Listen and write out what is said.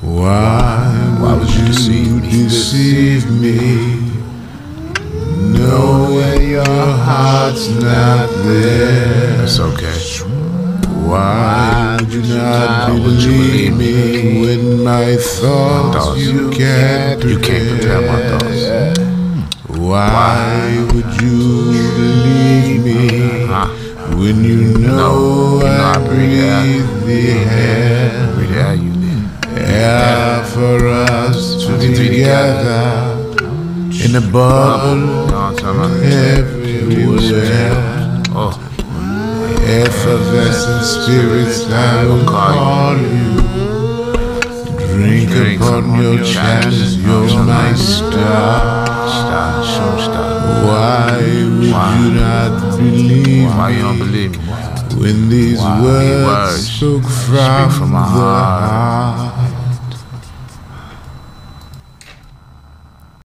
Why would you deceive me? Knowing your heart's not there. It's okay. Why would you not believe me when my thoughts you can't prepare my thoughts? Why would you believe me when you know I breathe the air? Breathe the air you did. Air for us to be together in a bubble everywhere. Effervescent spirits, I will call you. Drink upon your chalice, you're my star. Why would you not believe Why you don't believe me? when these words spoke from the heart?